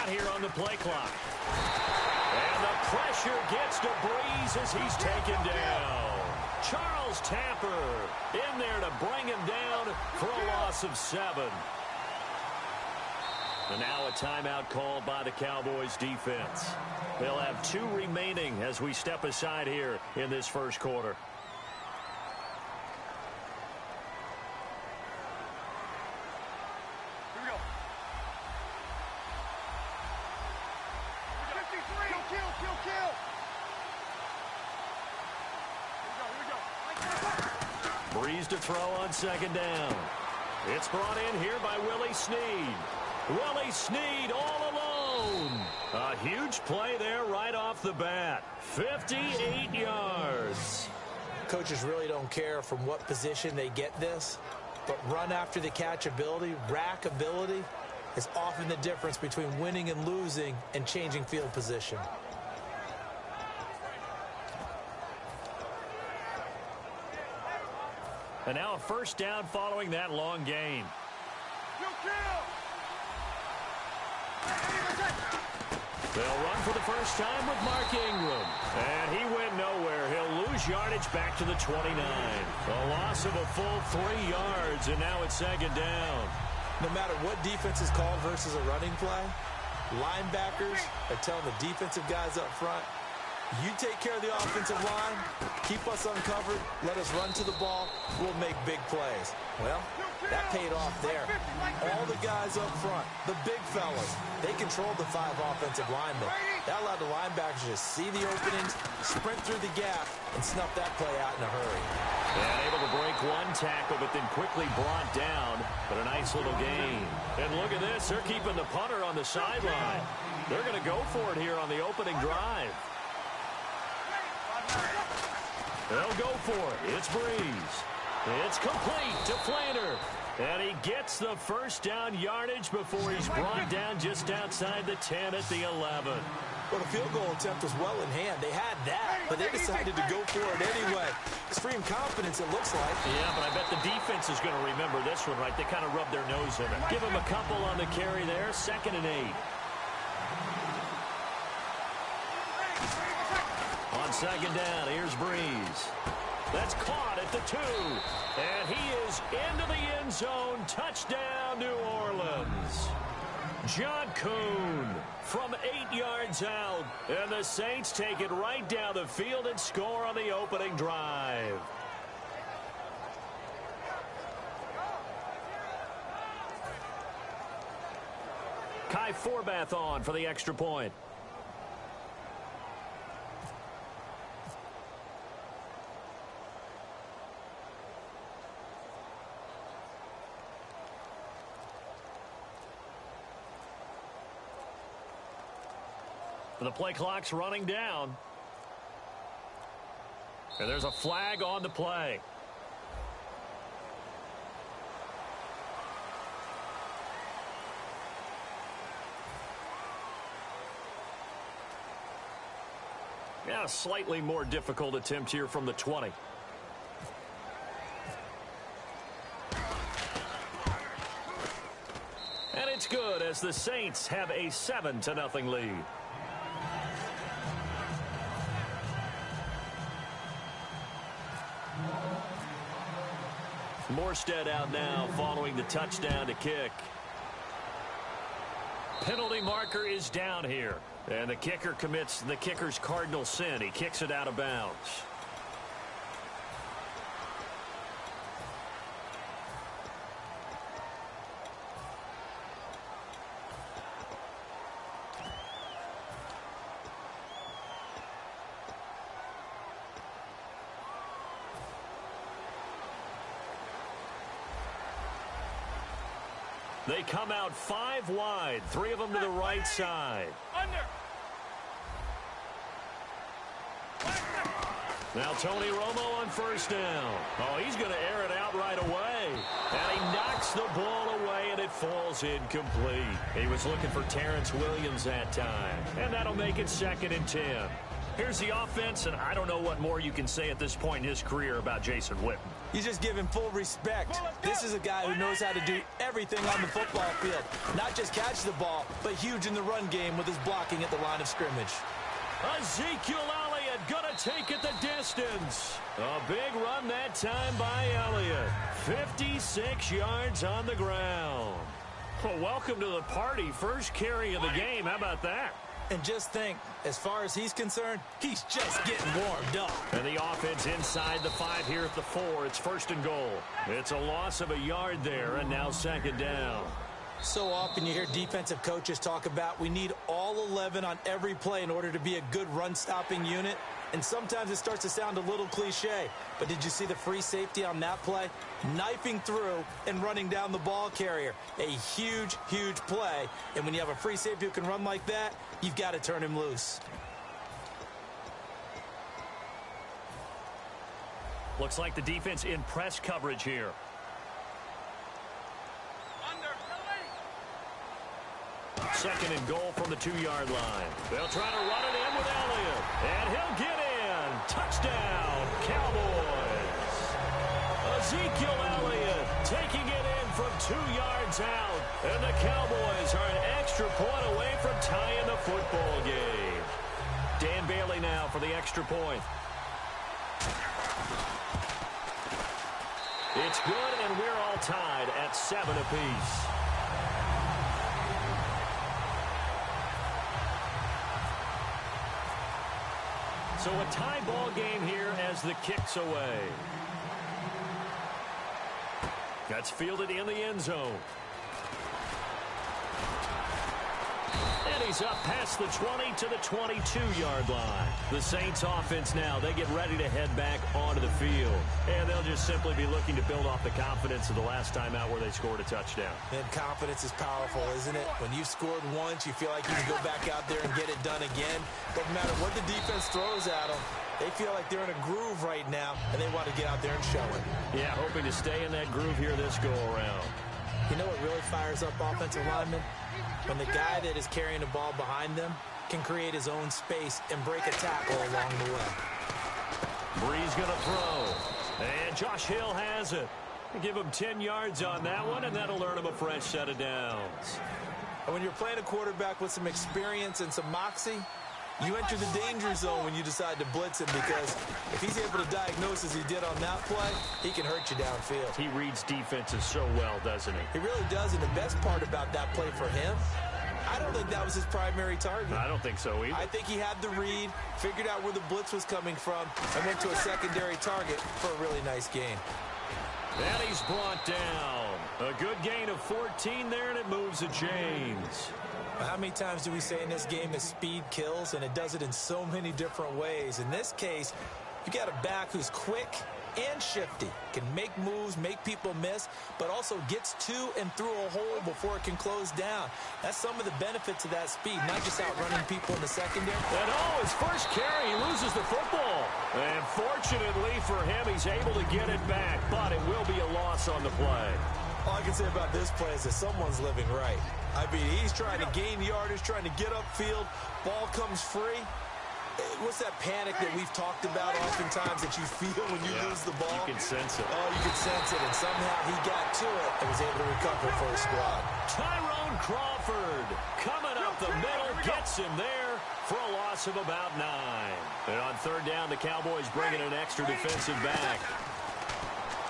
shot here on the play clock. And the pressure gets to Breeze as he's taken down. Charles Tapper in there to bring him down for a loss of 7. And now a timeout called by the Cowboys defense. They'll have 2 remaining as we step aside here in this first quarter. Breeze to throw on second down. It's brought in here by Willie Snead. Willie Snead all alone. A huge play there right off the bat. 58 yards. Coaches really don't care from what position they get this, but run after the catch ability, rack ability, is often the difference between winning and losing and changing field position. And now a first down following that long gain. They'll run for the first time with Mark Ingram. And he went nowhere. He'll lose yardage back to the 29. A loss of a full 3 yards, and now it's second down. No matter what defense is called versus a running play, linebackers are telling the defensive guys up front, you take care of the offensive line, keep us uncovered, let us run to the ball, we'll make big plays. Well, that paid off there. All the guys up front, the big fellas, they controlled the 5 offensive linemen. That allowed the linebackers to see the openings, sprint through the gap, and snuff that play out in a hurry. And able to break one tackle, but then quickly brought down. But a nice little gain. And look at this. They're keeping the punter on the sideline. They're going to go for it here on the opening drive. They'll go for it. It's Breeze. It's complete to Flander. And he gets the first down yardage before he's brought down just outside the 10 at the 11. Well, the field goal attempt was well in hand. They had that, but they decided to go for it anyway. Extreme confidence, it looks like. Yeah, but I bet the defense is going to remember this one, right? They kind of rubbed their nose in it. Give him a couple on the carry there. 2nd and 8. On second down, here's Breeze. That's caught at the 2. And he is into the end zone. Touchdown, New Orleans. John Kuhn from 8 yards out. And the Saints take it right down the field and score on the opening drive. Kai Forbath on for the extra point. The play clock's running down. And there's a flag on the play. Yeah, a slightly more difficult attempt here from the 20. And it's good as the Saints have a 7-0 lead. Morstead out now following the touchdown to kick. Penalty marker is down here. And the kicker commits the kicker's cardinal sin. He kicks it out of bounds. They come out 5 wide, 3 of them to the right side. Now Tony Romo on first down. Oh, he's going to air it out right away. And he knocks the ball away, and it falls incomplete. He was looking for Terrence Williams that time. And that'll make it 2nd and 10. Here's the offense, and I don't know what more you can say at this point in his career about Jason Witten. You just give him full respect. This is a guy who knows how to do everything on the football field. Not just catch the ball, but huge in the run game with his blocking at the line of scrimmage. Ezekiel Elliott gonna take it the distance. A big run that time by Elliott. 56 yards on the ground. Well, welcome to the party. First carry of the game. How about that? And just think, as far as he's concerned, he's just getting warmed up. And the offense inside the 5 here at the 4. It's 1st and goal. It's a loss of a yard there, and now 2nd down. So often you hear defensive coaches talk about we need all 11 on every play in order to be a good run-stopping unit. And sometimes it starts to sound a little cliche. But did you see the free safety on that play? Knifing through and running down the ball carrier. A huge, huge play. And when you have a free safety who can run like that, you've got to turn him loose. Looks like the defense in press coverage here. Second and goal from the 2-yard line. They'll try to run it in with Elliott. And he'll get in. Touchdown, Cowboys. Ezekiel Elliott taking it in from 2 yards out. And the Cowboys are an extra point away from tying the football game. Dan Bailey now for the extra point. It's good, and we're all tied at 7 apiece. So a tie ball game here as the kick's away. That's fielded in the end zone. And he's up past the 20 to the 22-yard line. The Saints offense now, they get ready to head back onto the field. And they'll just simply be looking to build off the confidence of the last time out where they scored a touchdown. And confidence is powerful, isn't it? When you've scored once, you feel like you can go back out there and get it done again. Doesn't matter what the defense throws at them. They feel like they're in a groove right now, and they want to get out there and show it. Yeah, hoping to stay in that groove here this go-around. You know what really fires up offensive linemen? When the guy that is carrying the ball behind them can create his own space and break a tackle along the way. Brees going to throw. And Josh Hill has it. Give him 10 yards on that one, and that'll earn him a fresh set of downs. And when you're playing a quarterback with some experience and some moxie, you enter the danger zone when you decide to blitz him, because if he's able to diagnose as he did on that play, he can hurt you downfield. He reads defenses so well, doesn't he? He really does, and the best part about that play for him, I don't think that was his primary target. I don't think so either. I think he had the read, figured out where the blitz was coming from, and went to a secondary target for a really nice gain. And he's brought down. A good gain of 14 there, and it moves to James. How many times do we say in this game that speed kills, and it does it in so many different ways? In this case, you got a back who's quick and shifty, can make moves, make people miss, but also gets to and through a hole before it can close down. That's some of the benefits of that speed, not just outrunning people in the secondary. And his first carry, he loses the football. And fortunately for him, he's able to get it back, but it will be a loss on the play. All I can say about this play is that someone's living right. I mean, he's trying to gain yardage, trying to get upfield. Ball comes free. What's that panic that we've talked about oftentimes that you feel when you lose the ball? You can sense it. Oh, you can sense it. And somehow he got to it and was able to recover for his squad. Tyrone Crawford coming up the middle, gets him there for a loss of about 9. And on 3rd down, the Cowboys bringing an extra defensive back.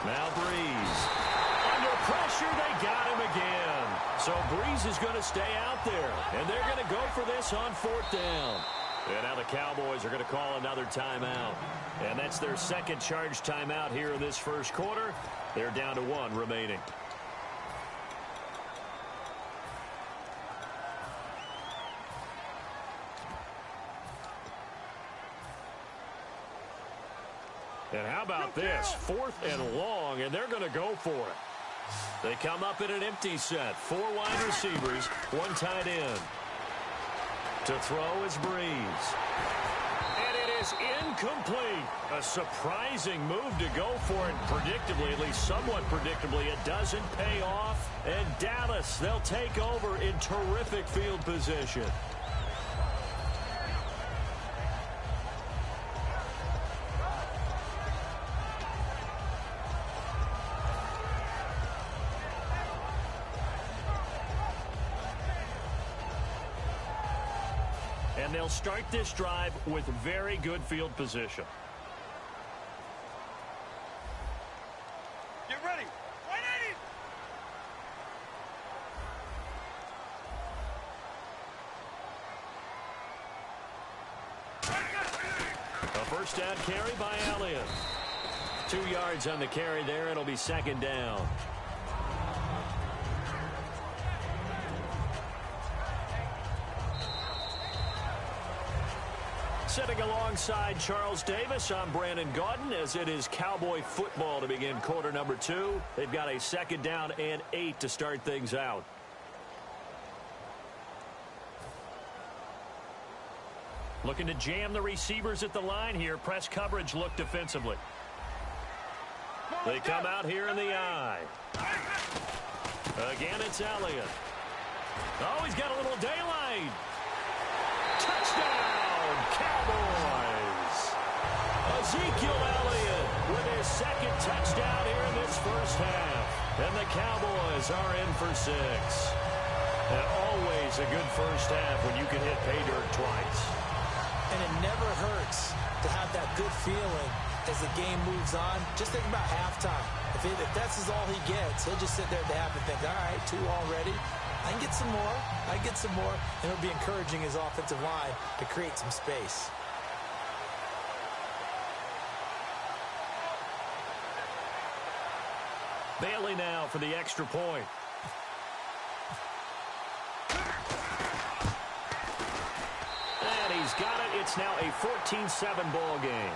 Now Brees. Under pressure, they got him again. So Brees is going to stay out there. And they're going to go for this on 4th down. And now the Cowboys are going to call another timeout. And that's their second charge timeout here in this first quarter. They're down to 1 remaining. And how about this? 4th and long, and they're going to go for it. They come up in an empty set. 4 wide receivers, 1 tight end. To throw is Brees. And it is incomplete. A surprising move to go for it predictably, at least somewhat predictably. It doesn't pay off. And Dallas, they'll take over in terrific field position. And they'll start this drive with very good field position. Get ready. 180. A first down carry by Elliott. 2 yards on the carry there. It'll be second down. Sitting alongside Charles Davis, I'm Brandon Gaudin, as it is Cowboy football to begin quarter number 2. They've got a second down and 8 to start things out. Looking to jam the receivers at the line here. Press coverage look defensively. They come out here in the eye. Again, it's Elliott. Oh, he's got a little daylight. Touchdown, Cowboys. Ezekiel Elliott with his second touchdown here in this first half. And the Cowboys are in for 6. And always a good first half when you can hit pay dirt twice. And it never hurts to have that good feeling as the game moves on. Just think about halftime. If that's all he gets, he'll just sit there at the half and think, all right, 2 already. I can get some more. I can get some more. And it'll be encouraging his offensive line to create some space. Bailey now for the extra point. And he's got it. It's now a 14-7 ball game.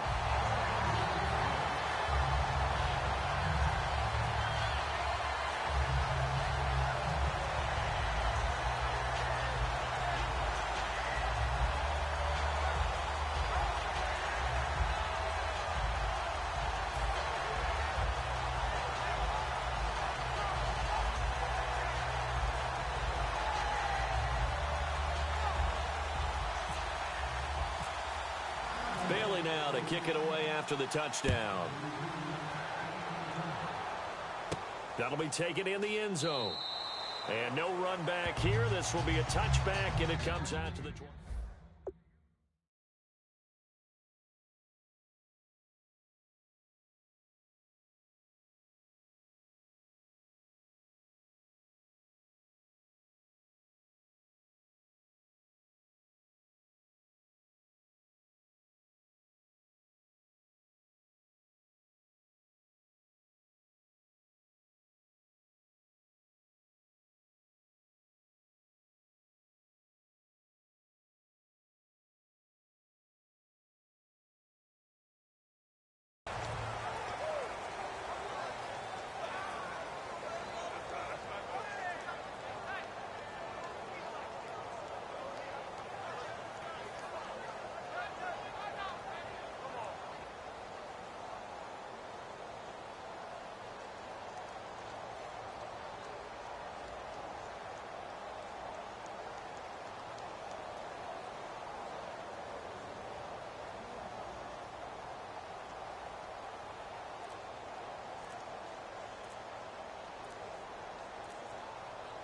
Bailey now to kick it away after the touchdown. That'll be taken in the end zone. And no run back here. This will be a touchback, and it comes out to the 20.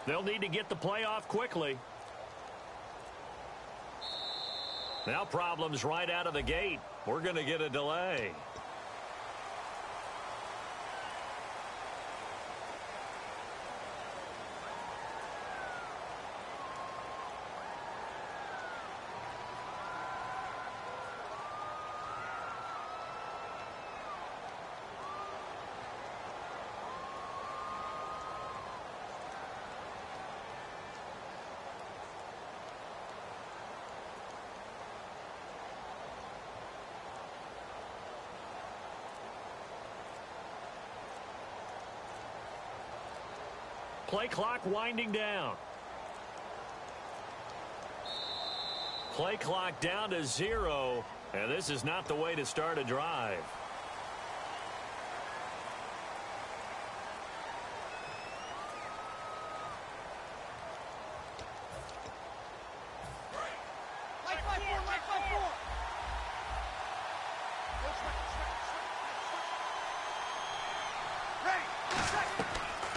They'll need to get the play off quickly. Now problems right out of the gate. We're going to get a delay. Play clock winding down. Play clock down to 0, and this is not the way to start a drive.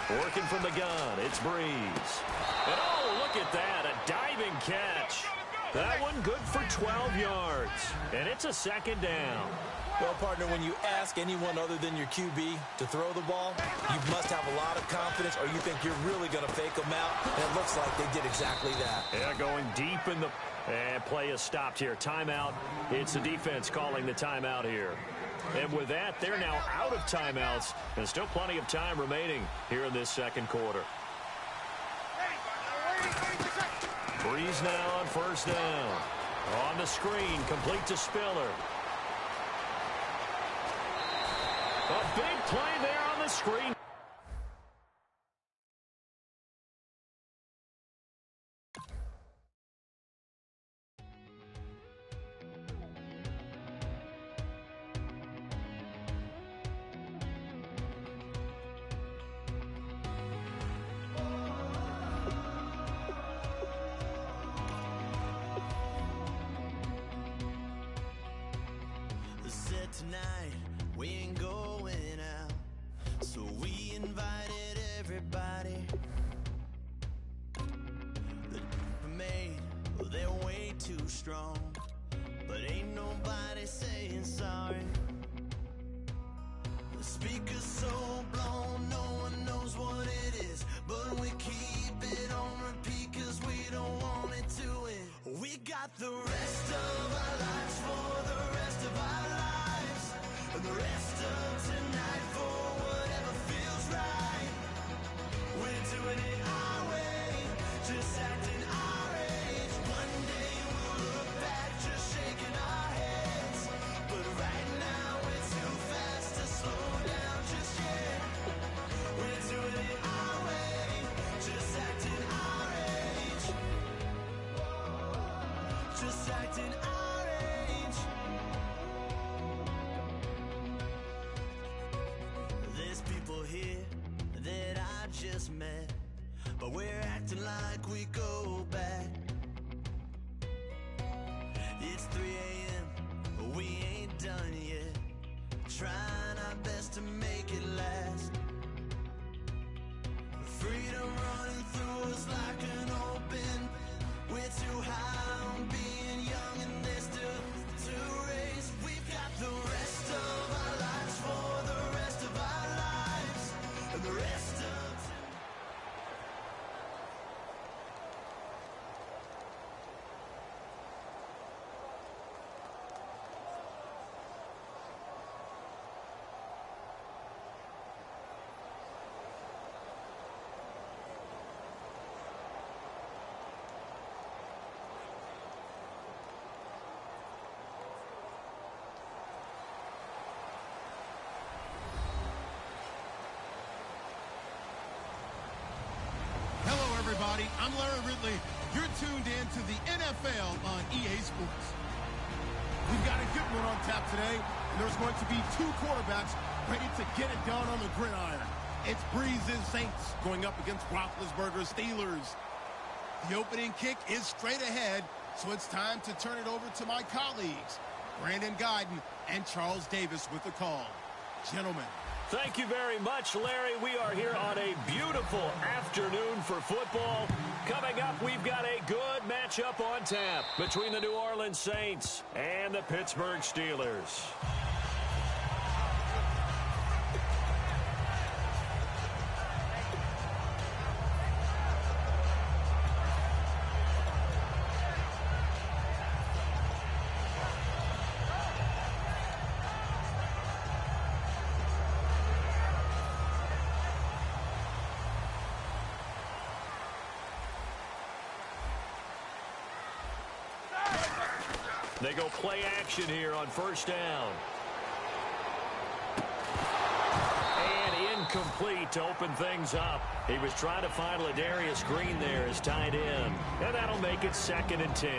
Working from the gun, it's Breeze. And oh, look at that, a diving catch. That one good for 12 yards. And it's a second down. Well, partner, when you ask anyone other than your QB to throw the ball, you must have a lot of confidence or you think you're really going to fake them out. And it looks like they did exactly that. Yeah, going deep in the... And play is stopped here. Timeout. It's the defense calling the timeout here. And with that, they're now out of timeouts. And still plenty of time remaining here in this second quarter. Breeze now on first down. On the screen, complete to Spiller. A big play there on the screen. Tonight we ain't going out, so we invited everybody. The made, well, they're way too strong, but ain't nobody saying sorry. The speaker's so blown, no one knows what it is, but we keep it on repeat 'cause we don't want it to end. We got the rest of our lives for the rest of our lives. And the rest of tonight for whatever feels right. We're doing it our way, just acting our age. One day we'll look back just shaking our heads. But right now we're too fast to slow down just yet. We're doing it our way, just acting our age. Just acting our age. There's people here that I just met, but we're acting like we go back. It's 3 a.m., but we ain't done yet. Trying our best to make it last. Freedom running through us like an open. We're too high on being young and there's still to race. We've got the rest of our lives for the rest of our lives. And the rest of... Everybody, I'm Larry Ridley. You're tuned in to the NFL on EA Sports. We've got a good one on tap today, and there's going to be two quarterbacks ready to get it done on the gridiron. It's Breeze's Saints going up against Roethlisberger's Steelers. The opening kick is straight ahead, so it's time to turn it over to my colleagues, Brandon Guyton and Charles Davis with the call. Gentlemen. Thank you very much, Larry. We are here on a beautiful afternoon for football. Coming up, we've got a good matchup on tap between the New Orleans Saints and the Pittsburgh Steelers. They go play action here on first down. And incomplete to open things up. He was trying to find Ladarius Green there as tight end. And that'll make it 2nd and 10.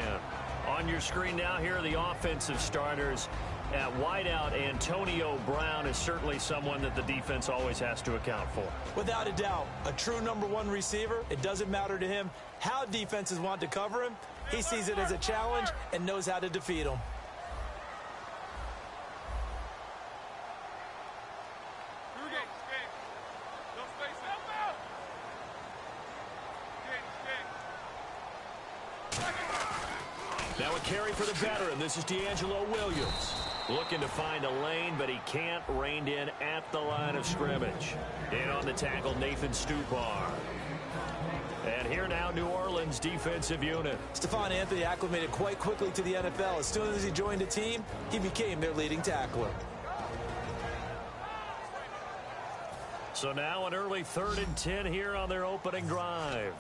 On your screen now, here are the offensive starters. At wideout, Antonio Brown is certainly someone that the defense always has to account for. Without a doubt, a true #1 receiver. It doesn't matter to him how defenses want to cover him. He sees it as a challenge and knows how to defeat them. Now a carry for the veteran. This is D'Angelo Williams. Looking to find a lane, but he can't. Reined in at the line of scrimmage. In on the tackle, Nathan Stupar. And here now, New Orleans defensive unit. Stephon Anthony acclimated quite quickly to the NFL. As soon as he joined the team, he became their leading tackler. So now an early 3rd and 10 here on their opening drive.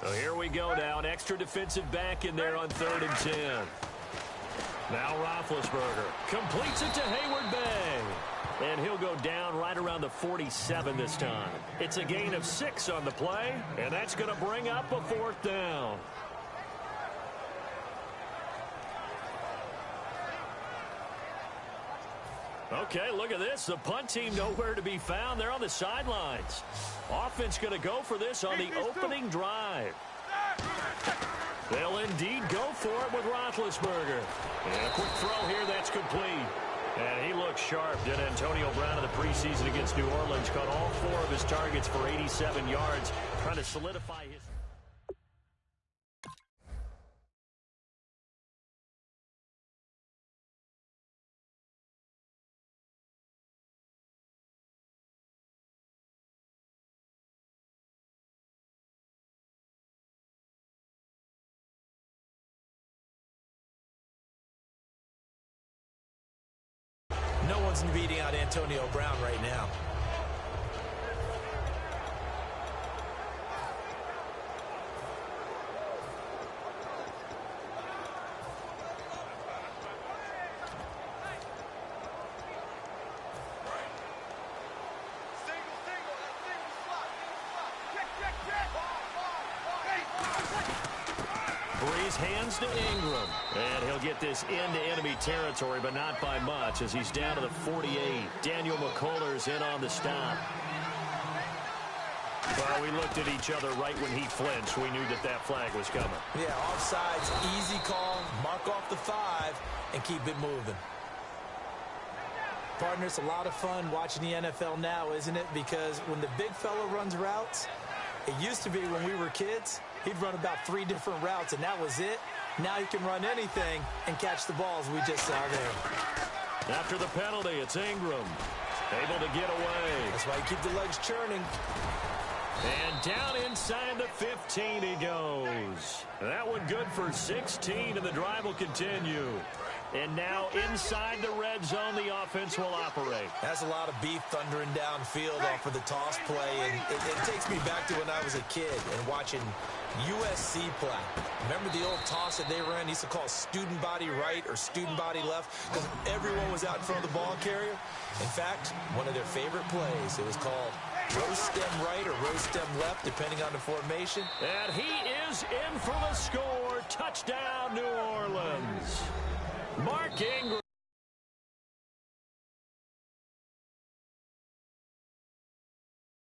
So here we go now. An extra defensive back in there on 3rd and 10. Now Roethlisberger completes it to Hayward Bay. And he'll go down right around the 47 this time. It's a gain of 6 on the play, and that's going to bring up a 4th down. Okay, look at this. The punt team nowhere to be found. They're on the sidelines. Offense going to go for this on the opening drive. They'll indeed go for it with Roethlisberger. And a quick throw here, that's complete. And he looks sharp. Did Antonio Brown in the preseason against New Orleans. Caught all 4 of his targets for 87 yards. Trying to solidify his... No one's beating out Antonio Brown right now. Breeze hands to Ingram. And he'll get this into enemy territory, but not by much as he's down to the 48. Daniel McCullers in on the stop. Well, we looked at each other right when he flinched. We knew that that flag was coming. Yeah, offsides, easy call. Mark off the 5 and keep it moving. Partner, it's a lot of fun watching the NFL now, isn't it? Because when the big fella runs routes, it used to be when we were kids, he'd run about 3 different routes, and that was it. Now he can run anything and catch the balls we just saw there. After the penalty, it's Ingram. Able to get away. That's why you keep the legs churning. And down inside the 15 he goes. That one good for 16, and the drive will continue. And now inside the red zone, the offense will operate. That's a lot of beef thundering downfield off of the toss play. And it takes me back to when I was a kid and watching USC play. Remember the old toss that they ran? They used to call student body right or student body left because everyone was out in front of the ball carrier. In fact, one of their favorite plays, it was called rose stem right or rose stem left, depending on the formation. And he is in for the score. Touchdown, New Orleans. Mark Ingram.